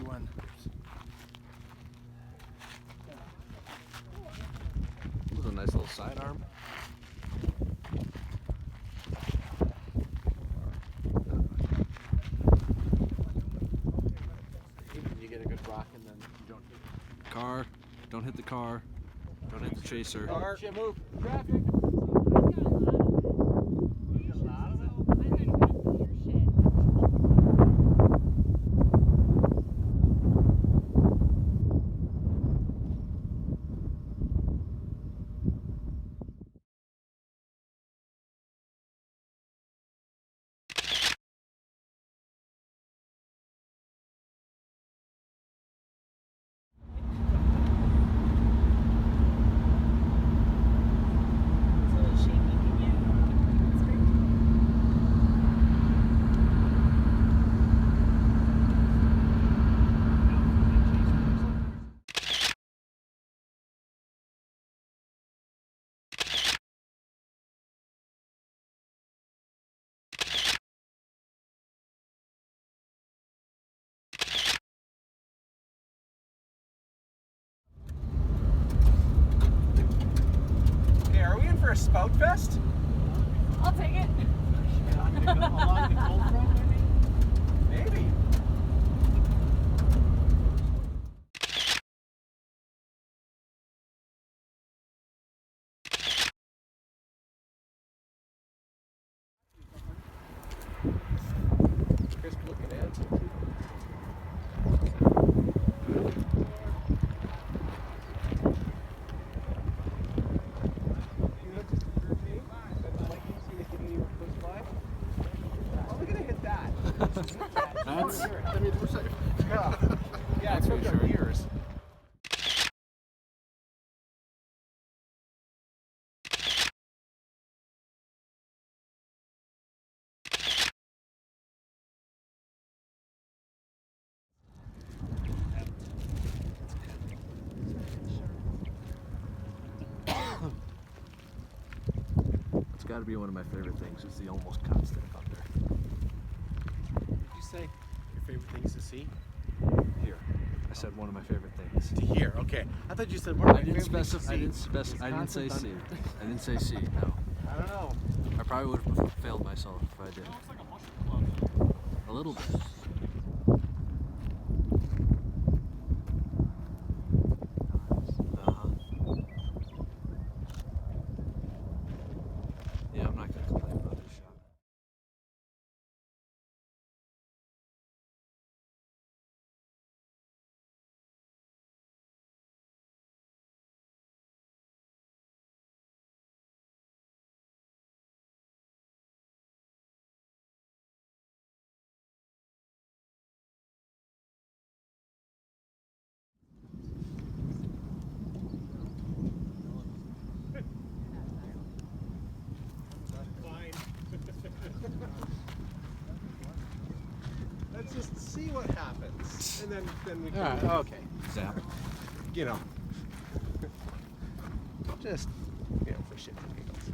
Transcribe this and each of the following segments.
one. This is a nice little sidearm. You get a good rock and then you don't hit the Car. Don't hit the car. Don't hit the chaser. car. Shit, move. Traffic. For a spout fest? I'll take it. Along the cold front, maybe? Maybe. Crisp looking at. That's yeah, it's from their ears. It's got to be one of my favorite things. It's the almost constant up there. Did you say your favorite thing is to see? Here. I said one of my favorite things. To hear, okay. I thought you said one of my I didn't favorite things to specify. I didn't say C. I didn't say C. No. I don't know. I probably would have failed myself if I did. A little bit. Yeah, I'm not gonna complain about this shot. Let's just see what happens, and then we can. Okay. Zap. You know, just for shit and giggles.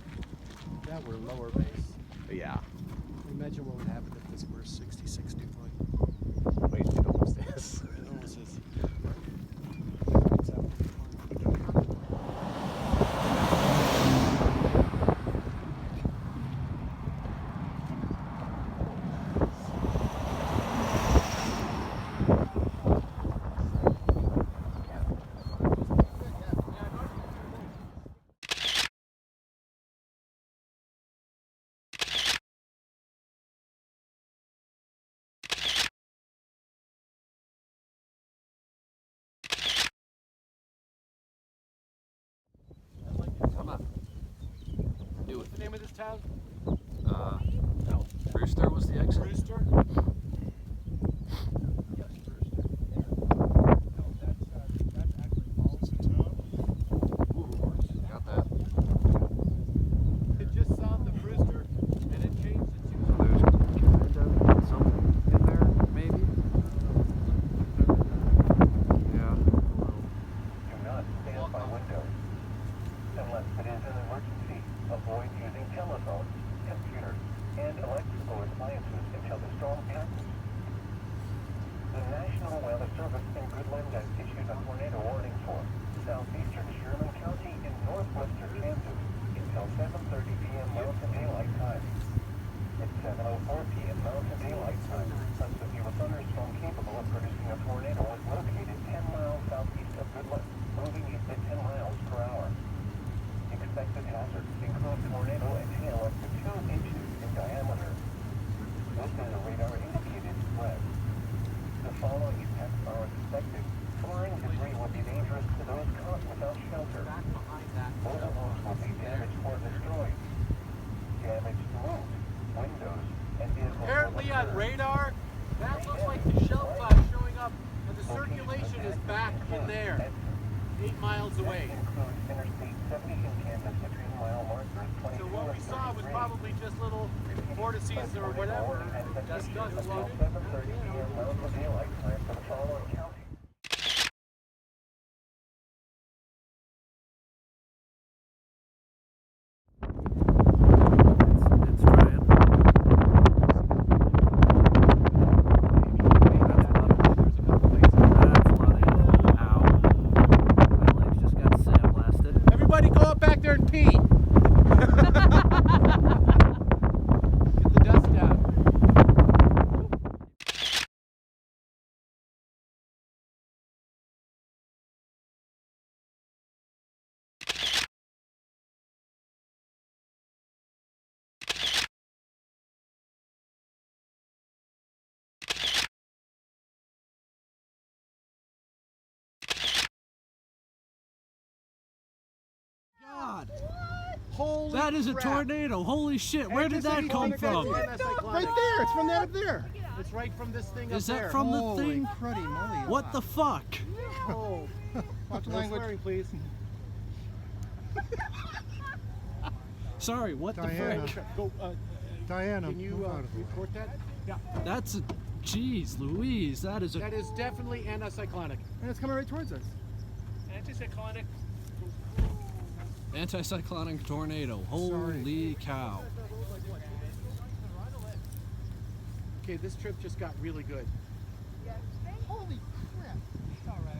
Yeah, we're lower base. Yeah. Imagine what would happen if this were 66 dew point. Wait, it almost is. It almost is. Come on. Do it. What's the name of this town? No. Brewster was the exit. Brewster? Yes, Brewster. No, that's actually Falls in town. Ooh, got that. It just south of Brewster, and it changed it So there's kind of something in there, maybe? Yeah. Do not stand by windows. Unless it is an emergency, avoid using telephones, computers, and electrical appliances until the storm passes. The National Weather Service in Goodland has issued a tornado warning for southeastern Sherman County in northwestern Kansas until 7:30 p.m. Mountain Daylight Time. At 7:04 p.m. Mountain Daylight Time, a severe thunderstorm capable of producing a tornado was located 10 miles southeast of Goodland, moving east at 10 miles per hour. Expected hazards include tornado and hail up to 2 inches in diameter. This is a radar-indicated threat. The following effects are expected. Flying debris will be dangerous to those caught without shelter. Motor homes will be damaged or destroyed. Damaged roofs, windows, and vehicles. Apparently on radar, that looks like the shell cloud showing up, and the circulation is back in there, 8 miles away. Includes Interstate 70 in Kansas between mile markers 22 So what we and saw was 33. probably just little vortices or whatever. That's dust Until floating. 7:30 p.m. Mountain Daylight Time for the following counties. It's trying. That's a lot of info. Ow. My legs just got sandblasted. Everybody go up back there and pee. Get the dust out. God, Holy that is a crap. tornado. Holy shit. Where did that come from? Right there. It's from that up there. It's right from this thing Is up that there. from the thing? Cruddy moly. What the fuck? Oh. Watch No language. swearing, please. Sorry, what the Diana. frick? Go. Diana, Can you move out of the way. report that? Yeah. That's a. Jeez Louise, that is a. That is definitely anticyclonic. And it's coming right towards us. Anticyclonic. Anticyclonic tornado. Holy cow. Okay, this trip just got really good. Holy crap. It's all right.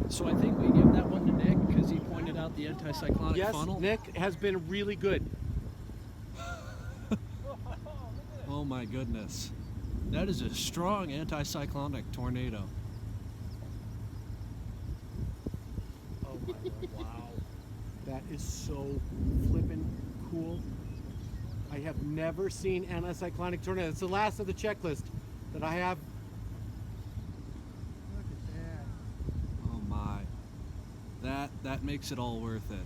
So I think we give that one to Nick because he pointed out the anticyclonic Yes, funnel. Nick has been really good. Oh my goodness. That is a strong anticyclonic tornado. Oh my God, wow. That is so flippin' cool. I have never seen anticyclonic tornado. It's the last of the checklist that I have. Look at that. Oh my. That makes it all worth it.